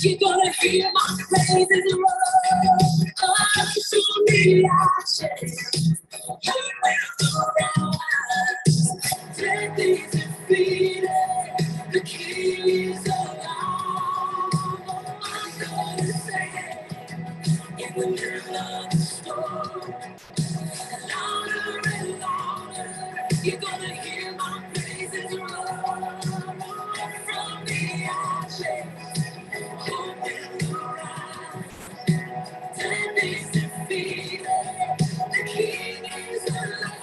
You're gonna hear my praises roll up to me. You will rise. Death is defeated. The King is alive. I'm gonna say in the middle of the storm, louder and louder. You're gonna hear my praises roll from the ashes. Hope will arise. Death is defeated. The King is alive.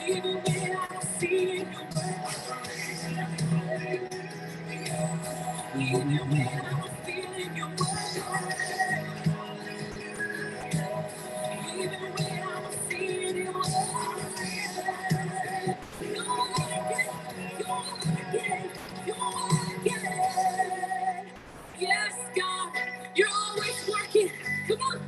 Even when I see you, even when I'm feeling your word, even when I'm seeing your word, you're again. Yes, God, you're always working. Come on.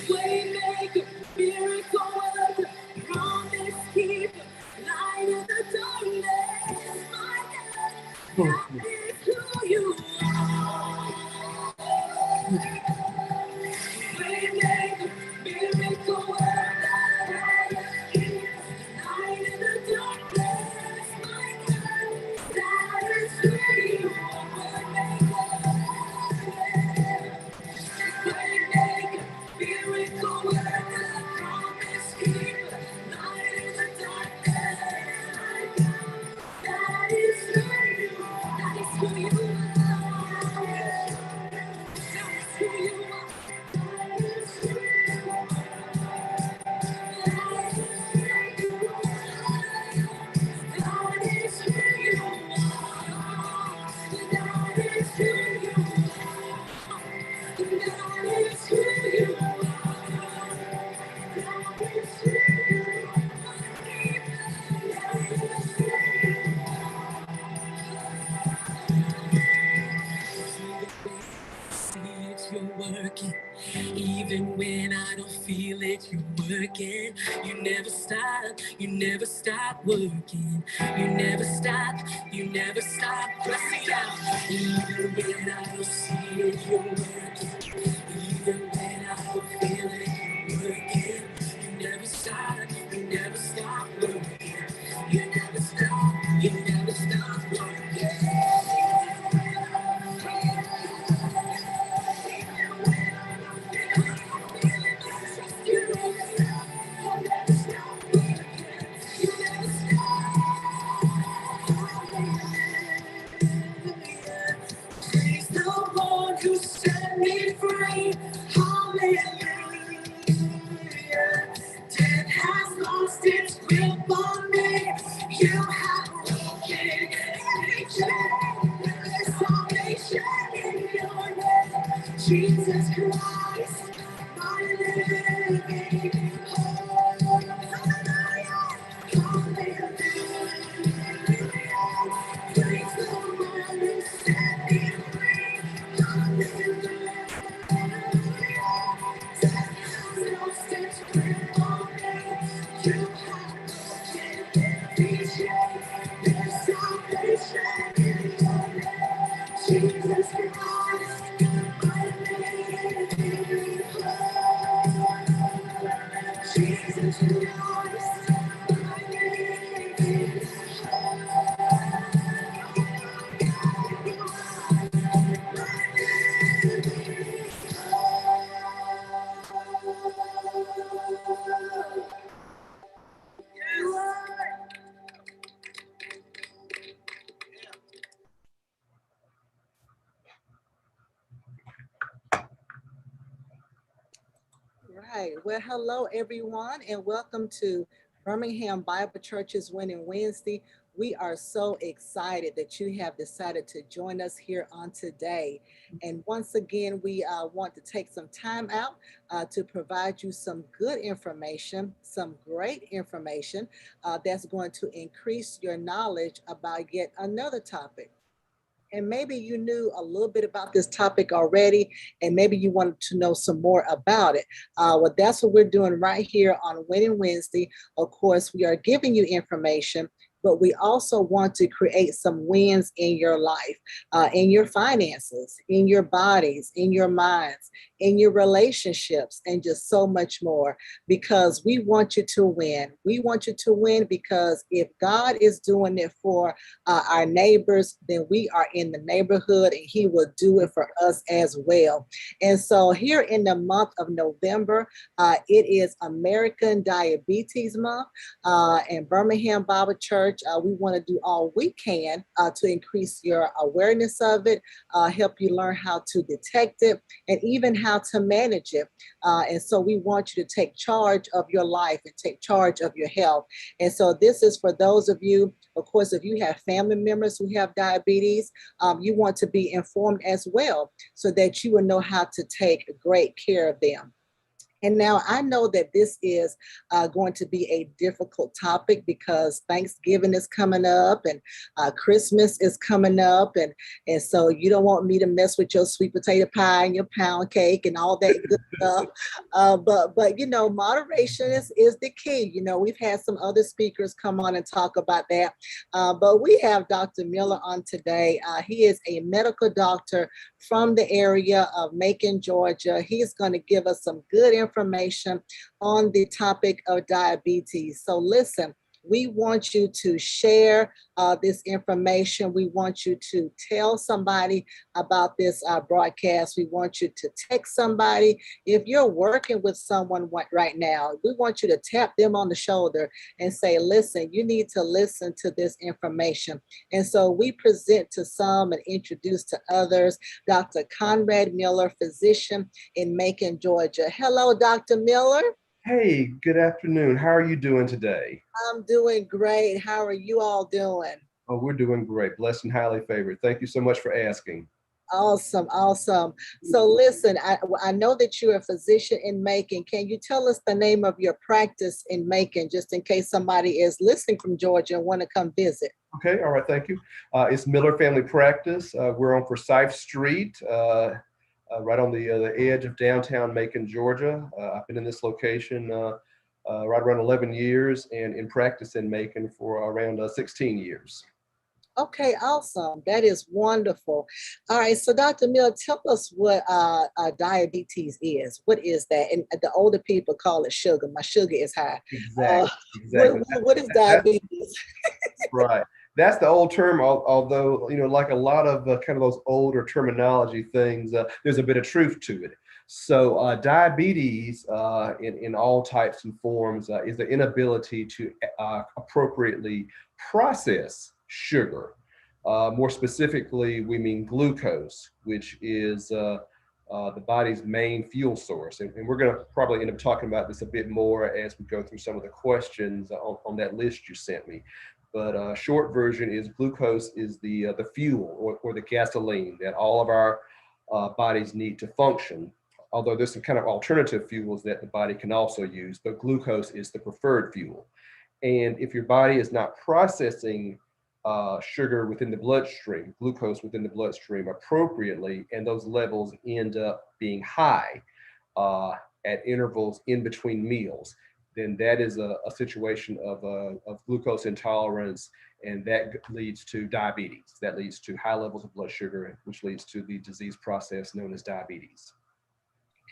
Waymaker, miracle worker, promise keeper, light in the darkness. My God, that is who you are. Waymaker, miracle worker, promise keeper, light in the darkness. My God, that is who you are. Waymaker, miracle worker, promise keeper, light in the darkness. That is who you are. That is who you are. That is who you are. That is who you are. That is who you are. That is who you are. That is who you are. You're working, even when I don't feel it, you're working. You never stop working. You never stop, you never stop. Let's sing it out. Even when I don't see it, you're working. Even when I don't feel it, you're working. You never stop working. You never stop working. He's the one who set me free. Hallelujah. Death has lost its grip on me. You have broken every chain. There's salvation in your name. Jesus Christ, my living hope. Hallelujah. Praise the one who set me free. Hallelujah. Jesus Christ, Jesus Christ, Right. Well, hello, everyone, and welcome to Birmingham Bible Church's Winning Wednesday. We are so excited that you have decided to join us here on today. And once again, we want to take some time out to provide you some good information, some great information that's going to increase your knowledge about yet another topic. And maybe you knew a little bit about this topic already, and maybe you wanted to know some more about it. Well, that's what we're doing right here on Winning Wednesday. Of course, we are giving you information, but we also want to create some wins in your life, in your finances, in your bodies, in your minds, in your relationships, and just so much more because we want you to win. We want you to win because if God is doing it for our neighbors, then we are in the neighborhood and He will do it for us as well. And so, here in the month of November, it is American Diabetes Month. And Birmingham Bible Church, we want to do all we can to increase your awareness of it, help you learn how to detect it, and even how to manage it. And so, we want you to take charge of your life and take charge of your health. And so, this is for those of you, of course, if you have family members who have diabetes, you want to be informed as well so that you will know how to take great care of them. And now I know that this is going to be a difficult topic because Thanksgiving is coming up and Christmas is coming up. And so you don't want me to mess with your sweet potato pie and your pound cake and all that good stuff. But you know, moderation is the key. You know, we've had some other speakers come on and talk about that. But we have Dr. Miller on today. He is a medical doctor from the area of Macon, Georgia. He's going to give us some good information on the topic of diabetes. So listen, we want you to share this information. We want you to tell somebody about this broadcast. We want you to text somebody. If you're working with someone right now, we want you to tap them on the shoulder and say, listen, you need to listen to this information. And so we present to some and introduce to others Dr. Conrad Miller, physician in Macon, Georgia. Hello, Dr. Miller. Hey, good afternoon. How are you doing today? I'm doing great. How are you all doing? Oh, we're doing great. Blessed and highly favored. Thank you so much for asking. Awesome, awesome. So listen, I know that you're a physician in Macon. Can you tell us the name of your practice in Macon, just in case somebody is listening from Georgia and want to come visit? Okay, all right, thank you. It's Miller Family Practice. We're on Forsyth Street, right on the edge of downtown Macon, Georgia. I've been in this location right around 11 years and in practice in Macon for around 16 years. Okay, awesome. That is wonderful. All right, so Dr. Mill, tell us what diabetes is. What is that? And the older people call it sugar. My sugar is high. Uh, Exactly, exactly. what is That's diabetes? right. That's the old term, although, like a lot of kind of those older terminology things, there's a bit of truth to it. So, diabetes in all types and forms is the inability to appropriately process sugar. More specifically, we mean glucose, which is the body's main fuel source. And we're going to probably end up talking about this a bit more as we go through some of the questions on that list you sent me. But short version is glucose is the fuel or the gasoline that all of our bodies need to function. Although there's some kind of alternative fuels that the body can also use, but glucose is the preferred fuel. And if your body is not processing sugar within the bloodstream, glucose within the bloodstream appropriately, and those levels end up being high uh, at intervals in between meals, then that is a situation of glucose intolerance, and that leads to diabetes. That leads to high levels of blood sugar, which leads to the disease process known as diabetes.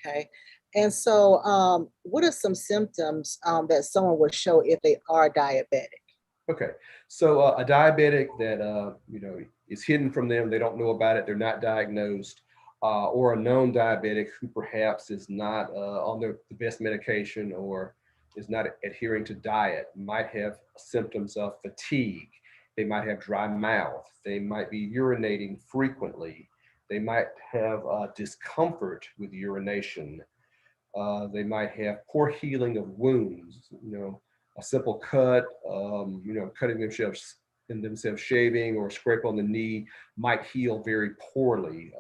Okay. And so, what are some symptoms that someone will show if they are diabetic? Okay, so a diabetic that is hidden from them, they don't know about it, they're not diagnosed, or a known diabetic who perhaps is not on the best medication or is not adhering to diet might have symptoms of fatigue. They might have dry mouth. They might be urinating frequently. They might have discomfort with urination. They might have poor healing of wounds, a simple cut, cutting themselves in themselves shaving or scrape on the knee might heal very poorly,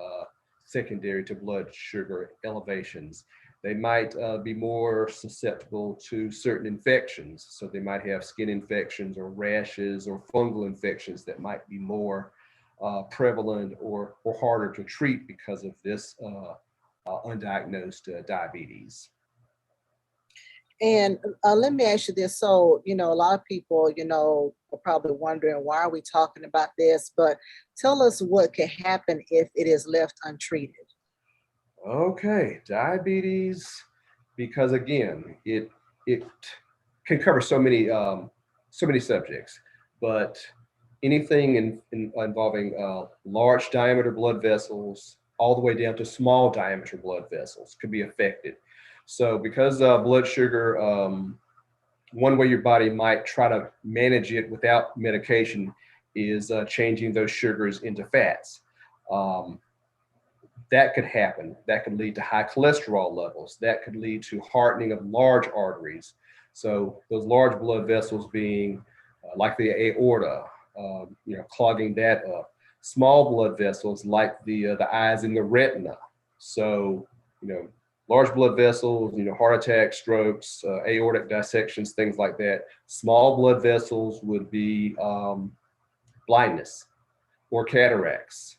secondary to blood sugar elevations. They might be more susceptible to certain infections. So they might have skin infections or rashes or fungal infections that might be more prevalent or harder to treat because of this undiagnosed diabetes. And let me ask you this. So, a lot of people, are probably wondering, why are we talking about this? But tell us what can happen if it is left untreated. Okay, diabetes, because again, it can cover so many subjects, but anything involving large diameter blood vessels, all the way down to small diameter blood vessels, could be affected. So, because blood sugar, one way your body might try to manage it without medication is changing those sugars into fats. Um, that could happen. That could lead to high cholesterol levels. That could lead to hardening of large arteries. So those large blood vessels being like the aorta, clogging that up. Small blood vessels like the eyes and the retina. So large blood vessels, heart attacks, strokes, aortic dissections, things like that. Small blood vessels would be blindness or cataracts.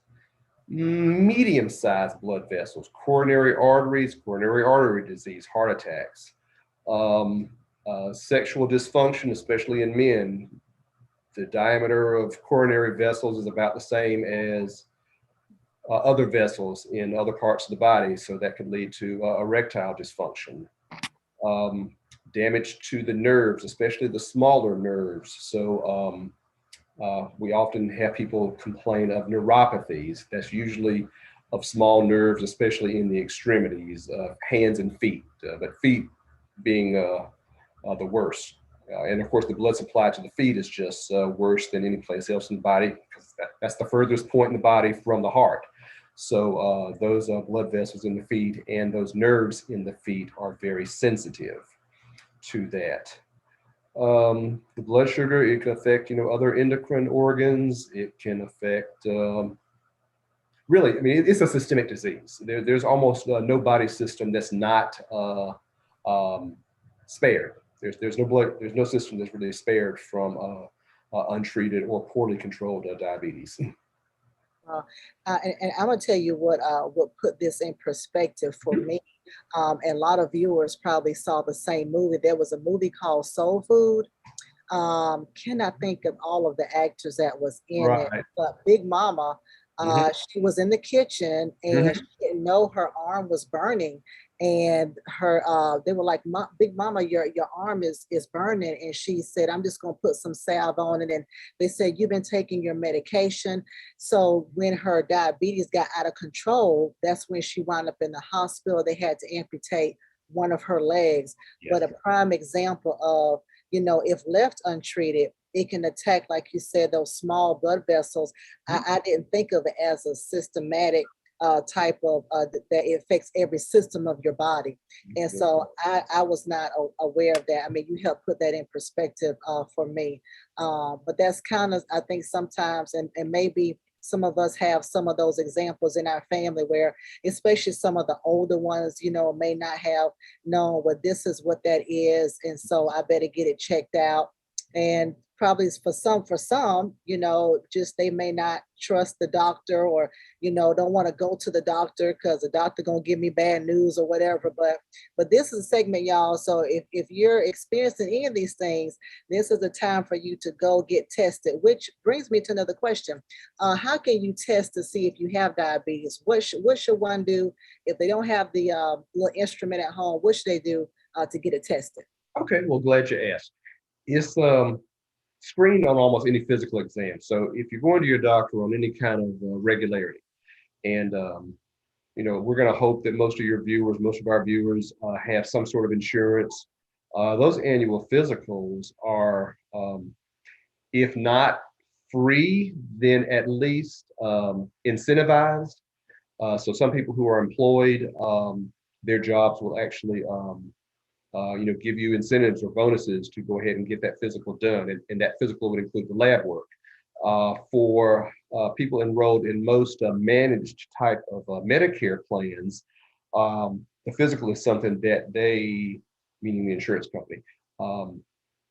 Medium-sized blood vessels, coronary arteries, coronary artery disease, heart attacks, sexual dysfunction, especially in men. The diameter of coronary vessels is about the same as other vessels in other parts of the body, so that could lead to erectile dysfunction. Um, Damage to the nerves, especially the smaller nerves. So we often have people complain of neuropathies. That's usually of small nerves, especially in the extremities, hands and feet, but feet being the worst. And of course, the blood supply to the feet is just worse than any place else in the body, because that's the furthest point in the body from the heart. So those blood vessels in the feet and those nerves in the feet are very sensitive to that. The blood sugar, it can affect, other endocrine organs. It can affect, really, I mean, it's a systemic disease. There's almost no body system that's not um, spared. There's no system that's really spared from untreated or poorly controlled diabetes. Uh, and I'm gonna tell you what put this in perspective for me. And a lot of viewers probably saw the same movie. There was a movie called Soul Food. Cannot think of all of the actors that was in it, Right. but Big Mama, Mhm. she was in the kitchen and Mhm. she didn't know her arm was burning. And they were like, Big Mama, your arm is burning. And she said, I'm just gonna put some salve on it. And they said, you've been taking your medication. So when her diabetes got out of control, that's when she wound up in the hospital. They had to amputate one of her legs. Yes. But a prime example of, if left untreated, it can attack, like you said, those small blood vessels. I didn't think of it as a systematic type of that it affects every system of your body. And so I was not aware of that. I mean, you helped put that in perspective for me. But that's kind of, I think sometimes, and maybe some of us have some of those examples in our family where, especially some of the older ones, may not have known what this is, what that is. And so I better get it checked out. And probably for some, just they may not trust the doctor, or don't want to go to the doctor because the doctor gonna give me bad news or whatever. But this is a segment, y'all. So if you're experiencing any of these things, this is the time for you to go get tested. Which brings me to another question: how can you test to see if you have diabetes? What should one do if they don't have the little instrument at home? What should they do to get it tested? Okay, well, glad you asked. It's screened on almost any physical exam. So if you're going to your doctor on any kind of regularity, and we're going to hope that most of our viewers have some sort of insurance. Those annual physicals are, if not free, then at least incentivized. So some people who are employed, their jobs will actually give you incentives or bonuses to go ahead and get that physical done. And that physical would include the lab work. For people enrolled in most managed type of Medicare plans, the physical is something that they, meaning the insurance company,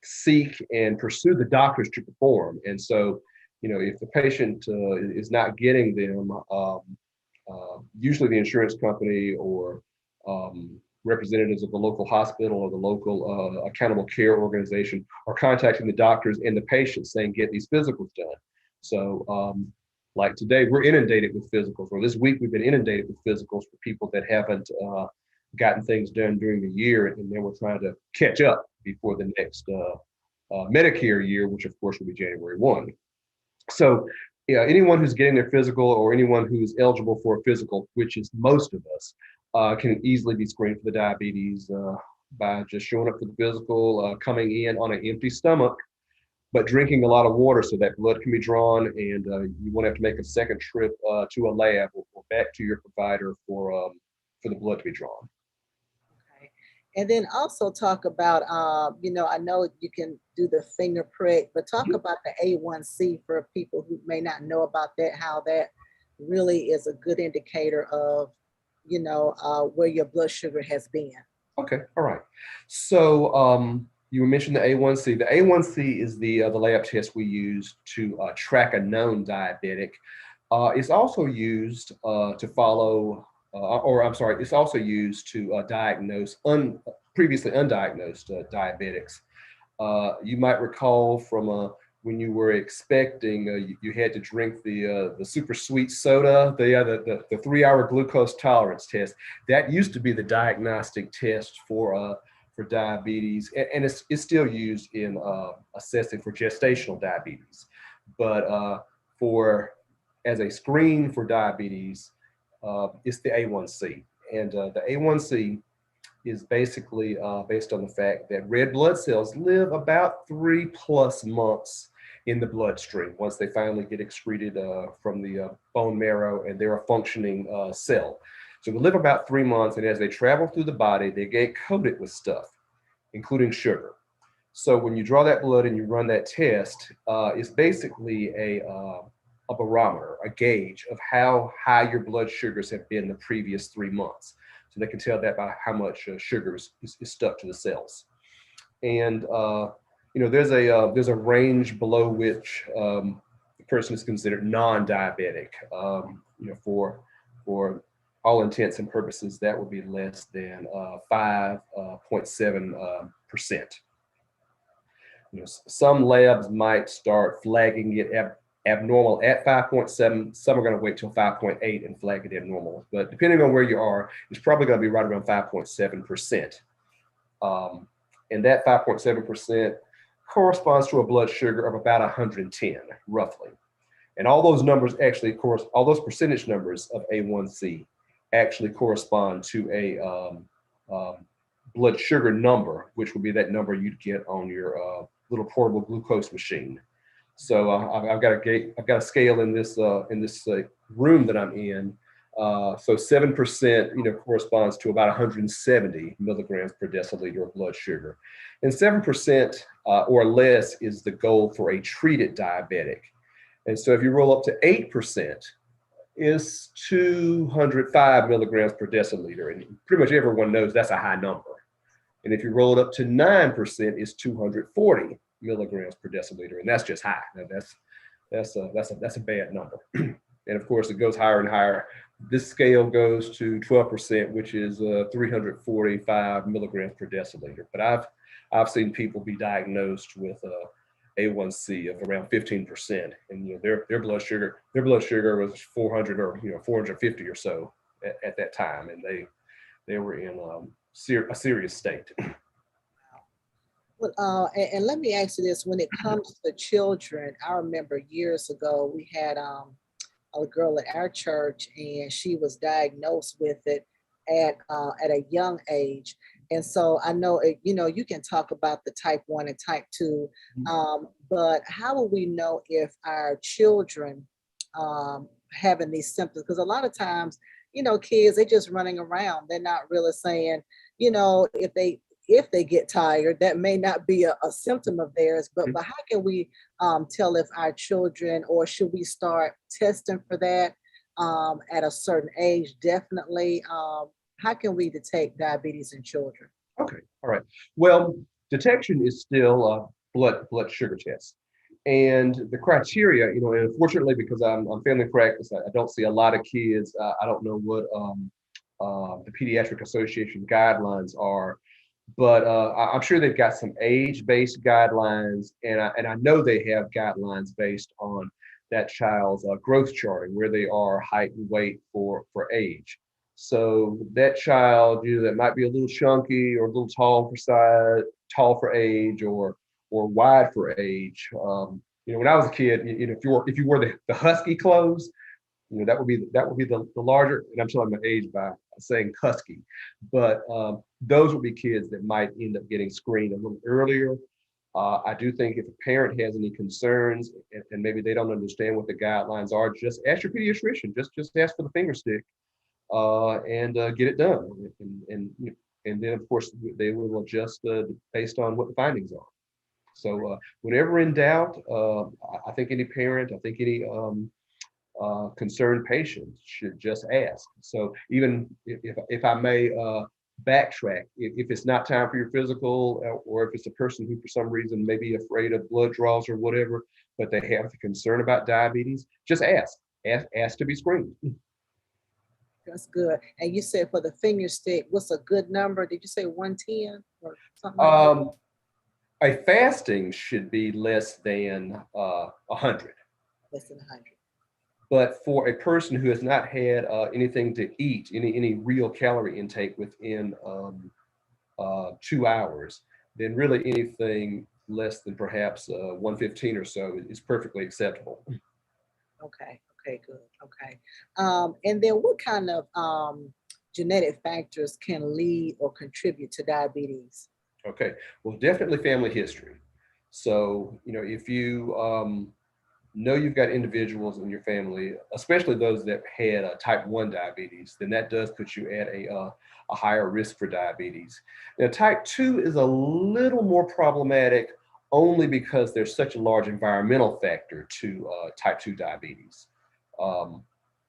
seek and pursue the doctors to perform. And so, if the patient is not getting them, usually the insurance company or representatives of the local hospital or the local accountable care organization are contacting the doctors and the patients saying, get these physicals done. So like today, we're inundated with physicals, or this week we've been inundated with physicals for people that haven't gotten things done during the year, and then we're trying to catch up before the next Medicare year, which of course will be January 1. So anyone who's getting their physical or anyone who's eligible for a physical, which is most of us, can easily be screened for the diabetes by just showing up for the physical, coming in on an empty stomach, but drinking a lot of water so that blood can be drawn, and you won't have to make a second trip to a lab or back to your provider for the blood to be drawn. Okay. And then also talk about, I know you can do the finger prick, but talk about the A1C for people who may not know about that, how that really is a good indicator of, where your blood sugar has been. Okay, all right. So you mentioned the A1C. The A1C is the lab test we use to track a known diabetic. It's also used to follow, it's also used to diagnose previously undiagnosed diabetics. You might recall from when you were expecting, you had to drink the super sweet soda, the 3-hour glucose tolerance test. That used to be the diagnostic test for diabetes, and it's still used in assessing for gestational diabetes. But as a screen for diabetes, it's the A1C, and the A1C is basically based on the fact that red blood cells live about 3+ months in the bloodstream once they finally get excreted from the bone marrow, and they're a functioning cell. So they live about 3 months, and as they travel through the body, they get coated with stuff, including sugar. So when you draw that blood and you run that test, it's basically a barometer, a gauge of how high your blood sugars have been the previous 3 months. So they can tell that by how much sugar is stuck to the cells. And there's a range below which the person is considered non-diabetic. For all intents and purposes, that would be less than 5.7%. Some labs might start flagging it abnormal at 5.7. Some are going to wait till 5.8 and flag it abnormal. But depending on where you are, it's probably going to be right around 5.7%. And that 5.7% corresponds to a blood sugar of about 110, roughly. And all those numbers actually, all those percentage numbers of A1C actually correspond to a blood sugar number, which would be that number you'd get on your little portable glucose machine. So I've got a scale in this room that I'm in. So 7%, corresponds to about 170 milligrams per deciliter of blood sugar, and 7% or less is the goal for a treated diabetic. And so if you roll up to 8%, is 205 milligrams per deciliter, and pretty much everyone knows that's a high number. And if you roll it up to 9%, it's 240 milligrams per deciliter, and that's just high. Now that's a bad number. And of course, it goes higher and higher. This scale goes to 12%, which is 345 milligrams per deciliter. But I've seen people be diagnosed with A1C of around 15%, and their blood sugar was 400 or 450 or so at that time, and they were in a serious state. Well, and let me ask you this: when it comes to children, I remember years ago we had a girl at our church, and she was diagnosed with it at a young age. And so I know, you can talk about the type 1 and type 2, but how will we know if our children having these symptoms? Because a lot of times, kids, they're just running around. They're not really saying, if they if they get tired, that may not be a symptom of theirs, but Mhm. how can we tell if our children, or should we start testing for that at a certain age? Definitely. How can we detect diabetes in children? Okay, all right. Well, detection is still a blood sugar test. And the criteria, and unfortunately, because I'm family practice, I don't see a lot of kids. I don't know what the Pediatric Association guidelines are, but I'm sure they've got some age-based guidelines, and I know they have guidelines based on that child's growth charting, where they are height and weight for age. So that child, that might be a little chunky or a little tall for size, tall for age, or wide for age. When I was a kid, if you wore the husky clothes, that would be the larger, and I'm showing my age by saying husky, but those would be kids that might end up getting screened a little earlier. I do think if a parent has any concerns, and maybe they don't understand what the guidelines are, just ask your pediatrician. Just ask for the finger stick, and get it done. And then of course they will adjust based on what the findings are. So whenever in doubt, I think any parent, I think any concerned patients should just ask. So even if I may backtrack, if it's not time for your physical, or if it's a person who for some reason may be afraid of blood draws or whatever, but they have the concern about diabetes, just ask to be screened. That's good. And you said for the finger stick, what's a good number? Did you say 110 or something like that? Um, a fasting should be less than 100. Less than 100. But for a person who has not had anything to eat, any real calorie intake within 2 hours, then really anything less than perhaps 115 or so is perfectly acceptable. Okay. Okay, good. Okay. And then what kind of genetic factors can lead or contribute to diabetes? Okay, well, definitely family history. So, if you know you've got individuals in your family, especially those that had type 1 diabetes, then that does put you at a higher risk for diabetes. Now, type 2 is a little more problematic only because there's such a large environmental factor to type 2 diabetes. Um,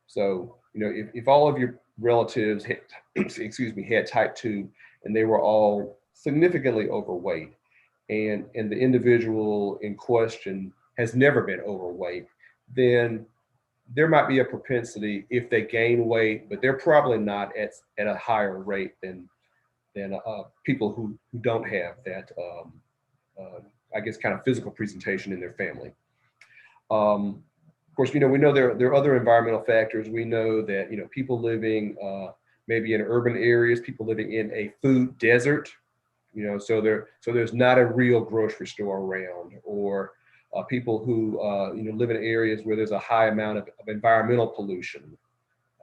so, if all of your relatives had, excuse me, had type 2 and they were all significantly overweight, and the individual in question has never been overweight, then there might be a propensity if they gain weight, but they're probably not at a higher rate than people who don't have that, uh, I guess, kind of physical presentation in their family. Of course, we know there are other environmental factors. We know that people living maybe in urban areas, people living in a food desert, so there's not a real grocery store around, or people who live in areas where there's a high amount of environmental pollution,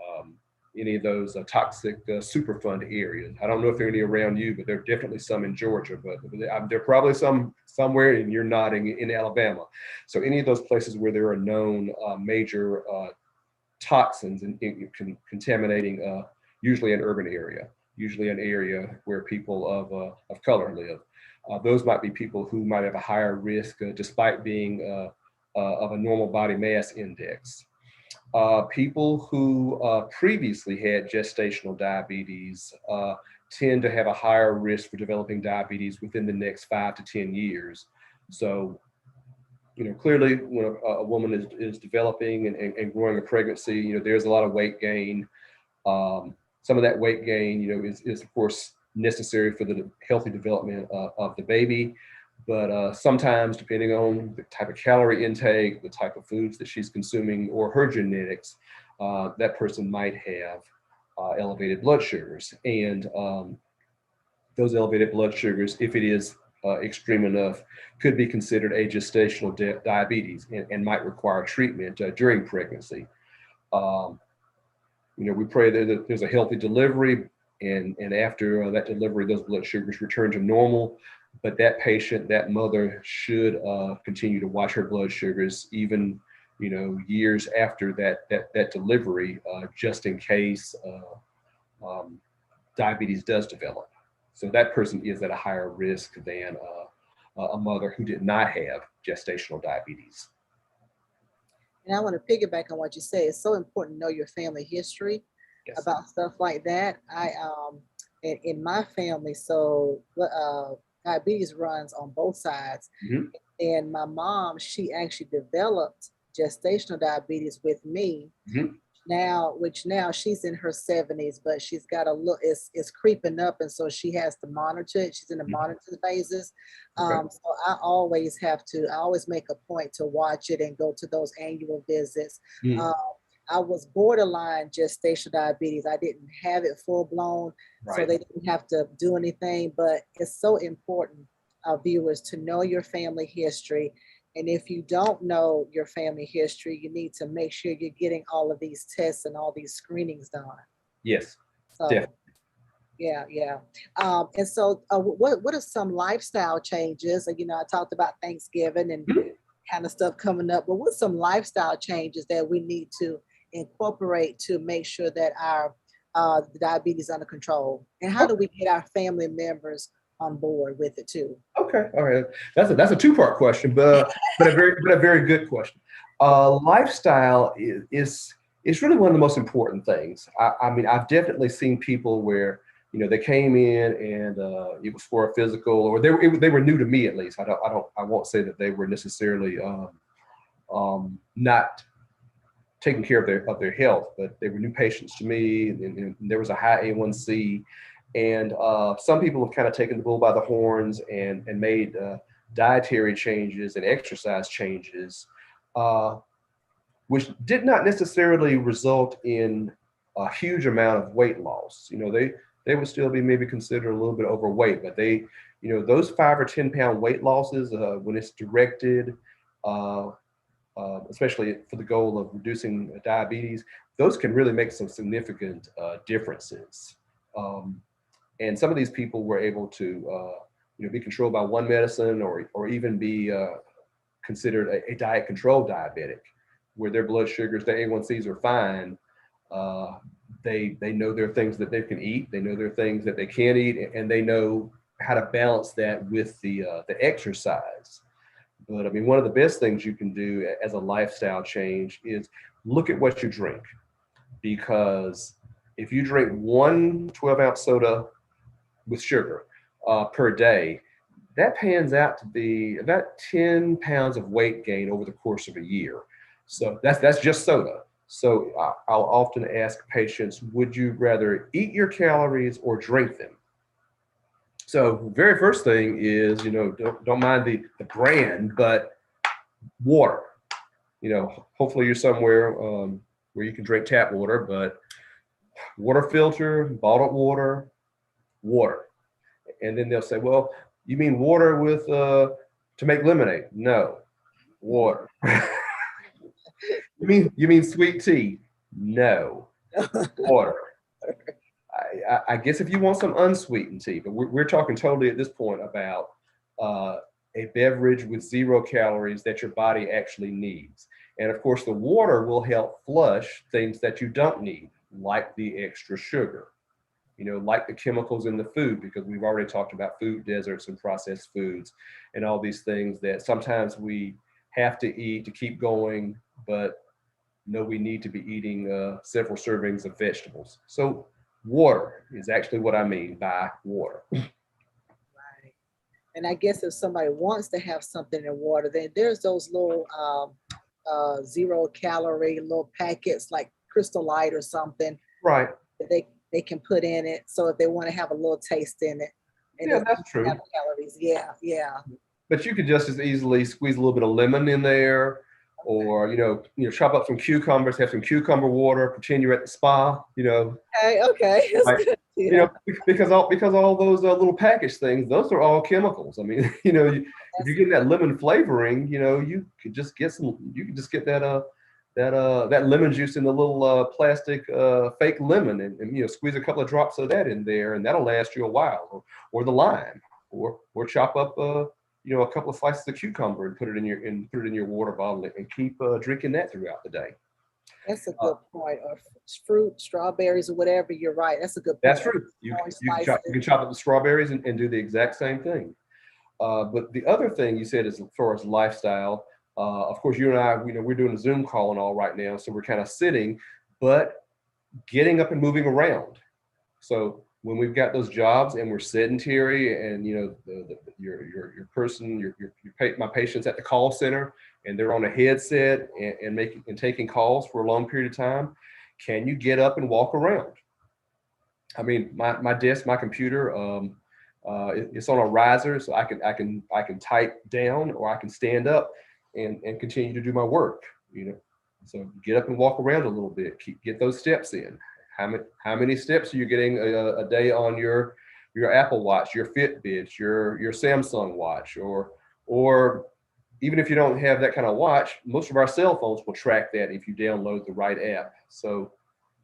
um, any of those toxic Superfund areas. I don't know if there are any around you, but there are definitely some in Georgia, but there are probably some somewhere, and you're nodding, in Alabama. So any of those places where there are known major toxins and contaminating, usually an urban area, usually an area where people of color live. Those might be people who might have a higher risk despite being of a normal body mass index. People who previously had gestational diabetes tend to have a higher risk for developing diabetes within the next 5 to 10 years. So, clearly when a woman is developing and growing a pregnancy, there's a lot of weight gain. Some of that weight gain, is of course necessary for the healthy development of the baby. But sometimes, depending on the type of calorie intake, the type of foods that she's consuming, or her genetics, that person might have elevated blood sugars. And those elevated blood sugars, if it is extreme enough, could be considered a gestational diabetes, and might require treatment during pregnancy. Um, we pray that there's a healthy delivery, and after that delivery, those blood sugars return to normal. But that patient, that mother, should continue to watch her blood sugars, even years after that delivery, just in case um, diabetes does develop. So that person is at a higher risk than a mother who did not have gestational diabetes. And I want to piggyback on what you say. It's so important to know your family history Yes. about stuff like that. In my family, so diabetes runs on both sides. Mhm. And my mom, she actually developed gestational diabetes with me. Mhm. Now she's in her 70s, but she's got a look, it's creeping up, and so she has to monitor it. She's in the Mhm. monitoring phases. Okay. So I always make a point to watch it and go to those annual visits. Mhm. Um, I was borderline gestational diabetes. I didn't have it full blown, so Right. they didn't have to do anything, but it's so important, viewers, to know your family history. And if you don't know your family history, you need to make sure you're getting all of these tests and all these screenings done. Yes. So, Definitely. yeah. And so, what are some lifestyle changes? You know, I talked about Thanksgiving and Mhm. kind of stuff coming up, but what's some lifestyle changes that we need to incorporate to make sure that our diabetes is under control? And how do we get our family members on board with it too? Okay, all right. That's a two-part question, but a very good question. Lifestyle is really one of the most important things. I mean, I've definitely seen people where they came in and it was for a physical, or they were new to me at least. I won't say that they were necessarily not taking care of their health, but they were new patients to me, and there was a high A1C. And some people have kind of taken the bull by the horns and made dietary changes and exercise changes, uh, which did not necessarily result in a huge amount of weight loss. They would still be maybe considered a little bit overweight, but those 5 or 10 pound weight losses, when it's directed, uh, especially for the goal of reducing diabetes, those can really make some significant differences. Um, and some of these people were able to be controlled by one medicine, or even be considered a diet controlled diabetic, where their blood sugars, their A1Cs are fine. uh, they know there are things that they can eat, they know there are things that they can't eat, and they know how to balance that with the exercise. But I mean, one of the best things you can do as a lifestyle change is look at what you drink, because if you drink one 12-ounce soda with sugar per day, that pans out to be about 10 pounds of weight gain over the course of a year. So that's just soda. So I'll often ask patients, would you rather eat your calories or drink them? So very first thing is, don't mind the brand, but water. Hopefully you're somewhere where you can drink tap water, but water filter, bottled water, water. And then they'll say, well, you mean water with to make lemonade? No, water. You mean sweet tea? No, water. I guess if you want some unsweetened tea, but we're talking totally at this point about uh, a beverage with 0 calories that your body actually needs. And of course, the water will help flush things that you don't need, like the extra sugar, like the chemicals in the food, because we've already talked about food deserts and processed foods and all these things that sometimes we have to eat to keep going, but no, we need to be eating several servings of vegetables. So water is actually what I mean by water. Right. And I guess if somebody wants to have something in water, then there's those little 0 calorie little packets like Crystal Light or something Right. that they can put in it. So if they want to have a little taste in it, and Yeah, it that's true. have calories. Yeah. But you could just as easily squeeze a little bit of lemon in there, or chop up some cucumbers, have some cucumber water, pretend you're at the spa. Okay. That's Like, good. Yeah. because all those little packaged things, those are all chemicals. I mean, if you're getting that lemon flavoring, you could just get that lemon juice in the little plastic fake lemon, and squeeze a couple of drops of that in there, and that'll last you a while. Or the lime, or chop up a couple of slices of cucumber and put it in your water bottle, and keep drinking that throughout the day. That's a Uh, good point. Or fruit, strawberries, or whatever. You're right. That's a good that's point. true. Orange You can spices. you can chop up the strawberries and do the exact same thing. But the other thing you said is as far as lifestyle, of course, you and I, we're doing a Zoom call and all right now, so we're kind of sitting, but getting up and moving around. So when we've got those jobs and we're sedentary, and your person, my patients at the call center, and they're on a headset and making and taking calls for a long period of time, can you get up and walk around? I mean, my desk, my computer, it's on a riser, so I can type down or I can stand up and continue to do my work. So get up and walk around a little bit. Get those steps in. How many steps are you getting a day on your Apple Watch, your Fitbit, your Samsung Watch, or even if you don't have that kind of watch, most of our cell phones will track that if you download the right app. So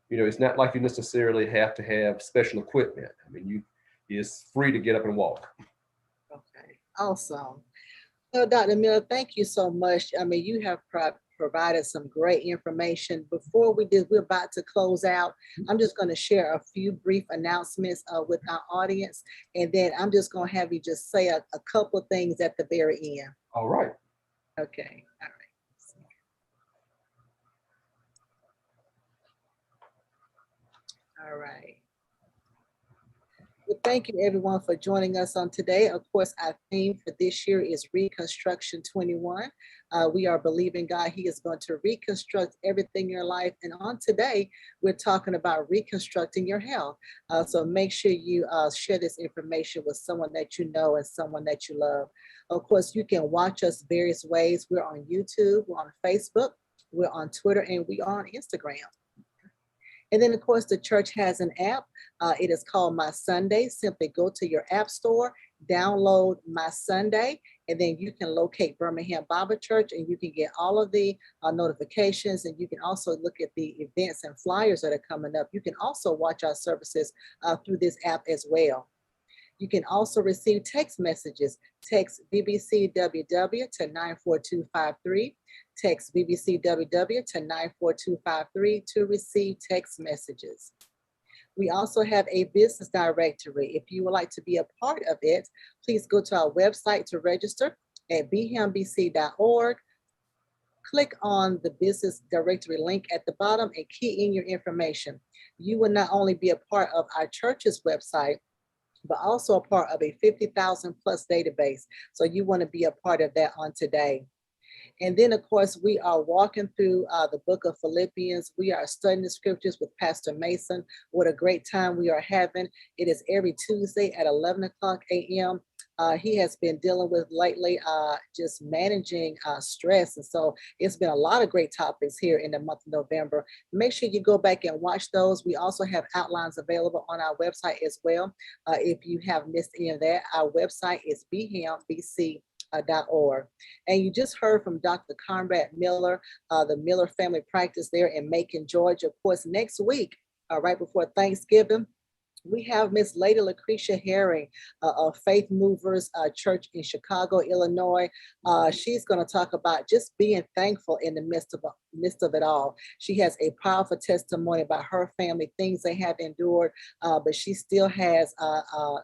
it's not like you necessarily have to have special equipment. I mean, it's free to get up and walk. Okay, awesome. So, Dr. Miller, thank you so much. I mean, you have provided some great information. Before we're about to close out. I'm just going to share a few brief announcements with our audience, and then I'm just going to have you just say a couple of things at the very end. All right. Okay, all right. All right. Well, thank you everyone for joining us on today. Of course, our theme for this year is Reconstruction 21. We are believing God, He is going to reconstruct everything in your life. And on today, we're talking about reconstructing your health. So make sure you share this information with someone that you know and someone that you love. Of course, you can watch us various ways. We're on YouTube, we're on Facebook, we're on Twitter, and we are on Instagram. And then, of course, the church has an app. It is called My Sunday. Simply go to your app store, download My Sunday, and then you can locate Birmingham Bible Church, and you can get all of the notifications, and you can also look at the events and flyers that are coming up. You can also watch our services through this app as well. You can also receive text messages. Text BBCWW to 94253. Text BBCWW to 94253 to receive text messages. We also have a business directory. If you would like to be a part of it, please go to our website to register at bhambc.org. Click on the business directory link at the bottom and key in your information. You will not only be a part of our church's website, but also a part of a 50,000 plus database. So you want to be a part of that on today. And then, of course, we are walking through the book of Philippians. We are studying the scriptures with Pastor Mason. What a great time we are having. It is every Tuesday at 11 o'clock a.m. He has been dealing with lately just managing stress. And so it's been a lot of great topics here in the month of November. Make sure you go back and watch those. We also have outlines available on our website as well. If you have missed any of that, our website is bhambc.org. And you just heard from Dr. Conrad Miller, the Miller Family Practice there in Macon, Georgia. Of course, next week, right before Thanksgiving, we have Miss Lady Lucretia Herring of Faith Movers Church in Chicago, Illinois. She's going to talk about just being thankful in the midst of it all. She has a powerful testimony about her family, things they have endured, but she still has a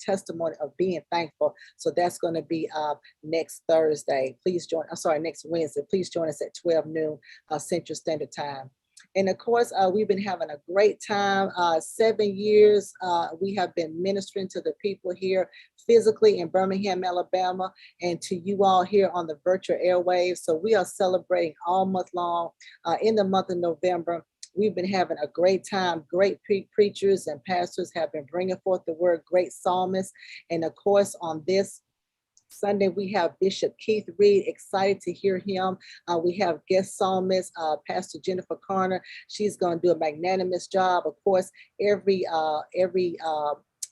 testimony of being thankful. So that's going to be next Thursday. Next Wednesday. Please join us at 12 noon Central Standard Time. And of course, we've been having a great time. 7 years, we have been ministering to the people here physically in Birmingham, Alabama, and to you all here on the virtual airwaves. So we are celebrating all month long. In the month of November, we've been having a great time. Great preachers and pastors have been bringing forth the word, great psalmists. And of course, on this Sunday, we have Bishop Keith Reed. Excited to hear him. We have guest psalmist, Pastor Jennifer Carner. She's going to do a magnanimous job. Of course, every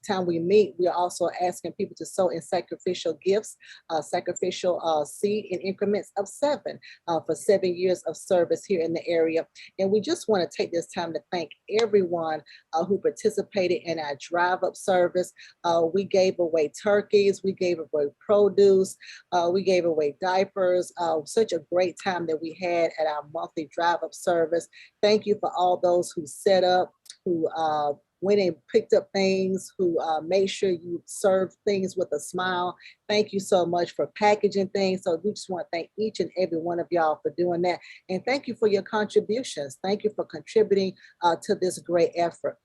time we meet, we are also asking people to sow in sacrificial gifts, sacrificial seed in increments of 7 for 7 years of service here in the area. And we just want to take this time to thank everyone who participated in our drive-up service. We gave away turkeys, we gave away produce, we gave away diapers. Such a great time that we had at our monthly drive-up service. Thank you for all those who set up, who went and picked up things, who made sure you served things with a smile. Thank you so much for packaging things. So we just want to thank each and every one of y'all for doing that. And thank you for your contributions. Thank you for contributing to this great effort.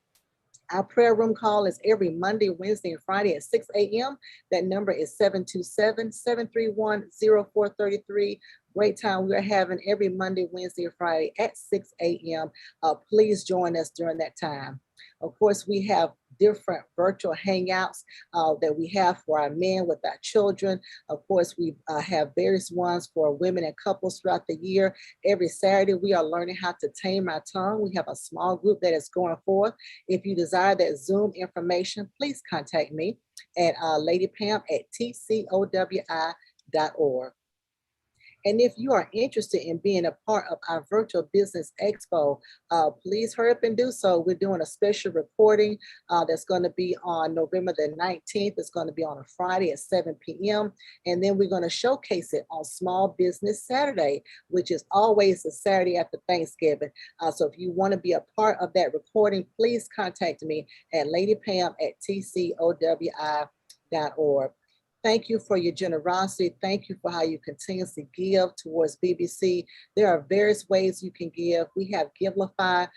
Our prayer room call is every Monday, Wednesday, and Friday at 6 a.m. That number is 727-731-0433. Great time we're having every Monday, Wednesday, and Friday at 6 a.m. Please join us during that time. Of course, we have different virtual hangouts that we have for our men with our children. Of course, we have various ones for women and couples throughout the year. Every Saturday, we are learning how to tame our tongue. We have a small group that is going forth. If you desire that Zoom information, please contact me at Lady Pam at tcowi.org. And if you are interested in being a part of our virtual business expo, please hurry up and do so. We're doing a special recording that's going to be on November the 19th. It's going to be on a Friday at 7 p.m. And then we're going to showcase it on Small Business Saturday, which is always the Saturday after Thanksgiving. So if you want to be a part of that recording, please contact me at ladypam@tcowi.org. Thank you for your generosity. Thank you for how you continuously give towards BBC. There are various ways you can give. We have Givelify.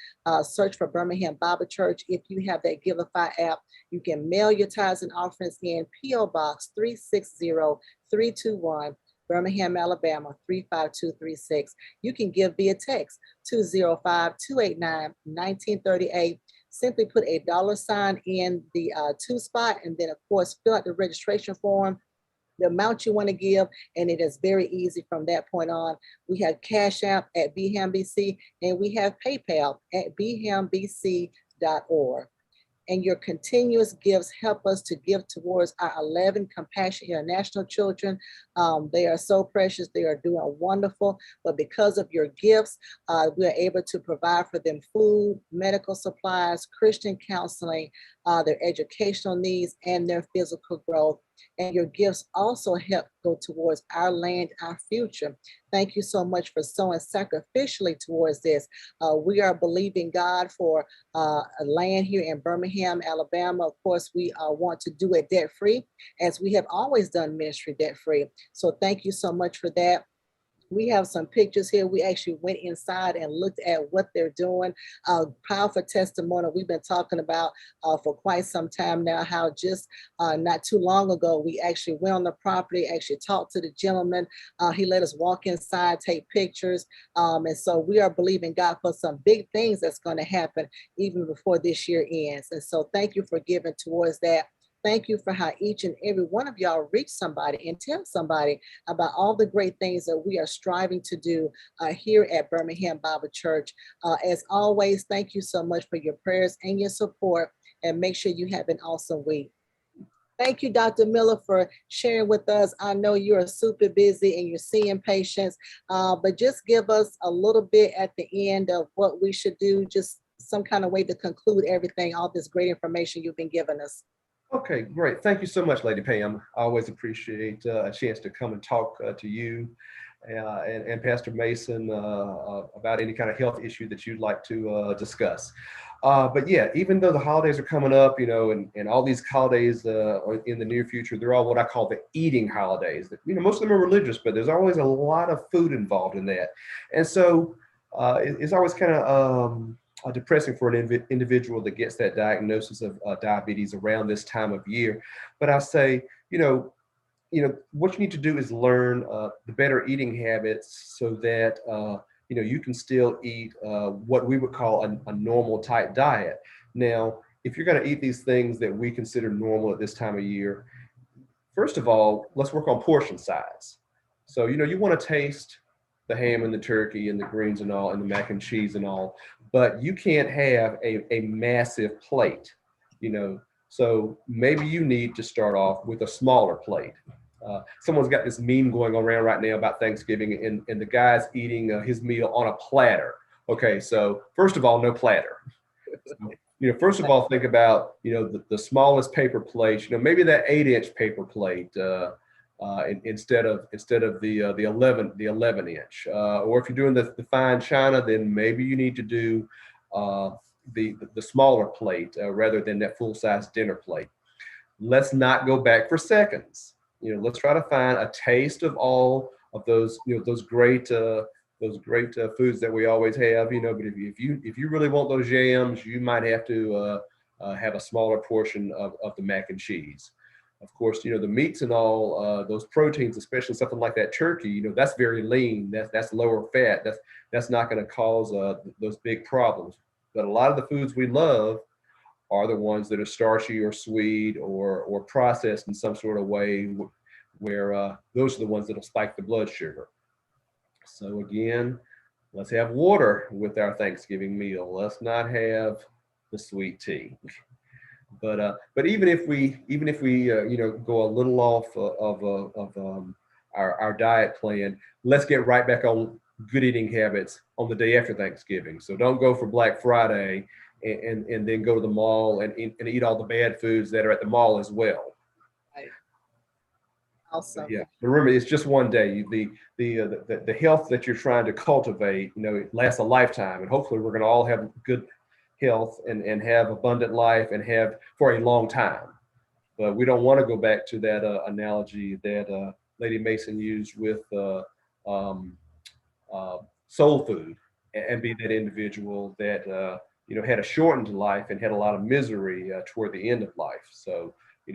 Search for Birmingham Bible Church. If you have that Givelify app, you can mail your tithes and offerings in P.O. Box 360321, Birmingham, Alabama 35236. You can give via text 205-289-1938. Simply put a $sign in the to spot, and then of course fill out the registration form, the amount you want to give, and it is very easy from that point on. We have Cash App at BHAMBC, and we have PayPal at bhambc.org. And your continuous gifts help us to give towards our 11 Compassion International children. They are so precious. They are doing wonderful. But because of your gifts, we are able to provide for them food, medical supplies, Christian counseling, their educational needs, and their physical growth. And your gifts also help go towards our land, our future. Thank you so much for sowing sacrificially towards this. We are believing God for a land here in Birmingham, Alabama. Of course, we want to do it debt-free, as we have always done ministry debt-free. So thank you so much for that. We have some pictures here. We actually went inside and looked at what they're doing. Powerful testimony we've been talking about for quite some time now, how just not too long ago, we actually went on the property, actually talked to the gentleman. He let us walk inside, take pictures. And so we are believing God for some big things that's going to happen even before this year ends. And so thank you for giving towards that. Thank you for how each and every one of y'all reach somebody and tell somebody about all the great things that we are striving to do here at Birmingham Bible Church. As always, thank you so much for your prayers and your support, and make sure you have an awesome week. Thank you, Dr. Miller, for sharing with us. I know you're super busy and you're seeing patients, but just give us a little bit at the end of what we should do, just some kind of way to conclude everything, all this great information you've been giving us. Okay, great. Thank you so much, Lady Pam. I always appreciate a chance to come and talk to you and Pastor Mason about any kind of health issue that you'd like to discuss. But yeah, even though the holidays are coming up, you know, and all these holidays are in the near future, they're all what I call the eating holidays. You know, most of them are religious, but there's always a lot of food involved in that. And so it's always kind of depressing for an individual that gets that diagnosis of diabetes around this time of year. But I say, you know, what you need to do is learn the better eating habits so that, you know, you can still eat what we would call a normal type diet. Now, if you're going to eat these things that we consider normal at this time of year, first of all, let's work on portion size. So, you know, you want to taste the ham and the turkey and the greens and all, and the mac and cheese and all, but you can't have a massive plate. You know, So maybe you need to start off with a smaller plate. Someone's got this meme going around right now about Thanksgiving, and the guy's eating his meal on a platter. Okay, so first of all, no platter. So, first of all, think about, the smallest paper plate, maybe that 8-inch paper plate instead of the 11 inch. Or if you're doing the fine china, then maybe you need to do the smaller plate rather than that full size dinner plate. Let's not go back for seconds. Let's try to find a taste of all of those, those great foods that we always have. But if you really want those yams, you might have to have a smaller portion of the mac and cheese. Of course, the meats and all those proteins, especially something like that turkey, that's very lean. That's lower fat. That's not going to cause those big problems. But a lot of the foods we love are the ones that are starchy or sweet or processed in some sort of way, where those are the ones that'll spike the blood sugar. So again, let's have water with our Thanksgiving meal. Let's not have the sweet tea. But even if we go a little off of our diet plan, let's get right back on good eating habits on the day after Thanksgiving. So don't go for Black Friday and then go to the mall and eat all the bad foods that are at the mall as well. Right. Awesome. Yeah, but remember, it's just one day. The health that you're trying to cultivate, it lasts a lifetime, and hopefully we're going to all have good health and have abundant life and have for a long time. But we don't want to go back to that analogy that Lady Mason used with soul food and be that individual that had a shortened life and had a lot of misery toward the end of life. So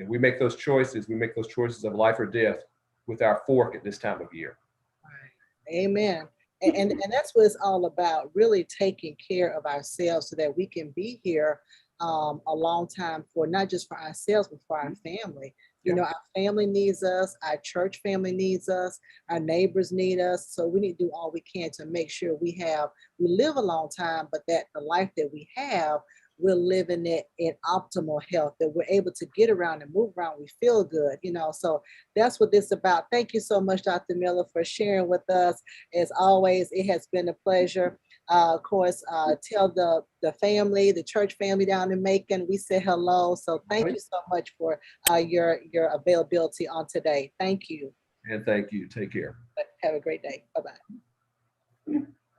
we make those choices. We make those choices of life or death with our fork at this time of year. Right. Amen. And that's what it's all about, really taking care of ourselves so that we can be here a long time, for not just for ourselves, but for our family. Our family needs us, our church family needs us, our neighbors need us. So we need to do all we can to make sure we live a long time, but that the life that we have, we're living it in optimal health, that we're able to get around and move around. We feel good, so that's what this is about. Thank you so much, Dr. Miller, for sharing with us. As always, it has been a pleasure. Of course, tell the family, the church family down in Macon, we say hello. So thank you so much for your availability on today. Thank you. And thank you. Take care. Have a great day. Bye-bye.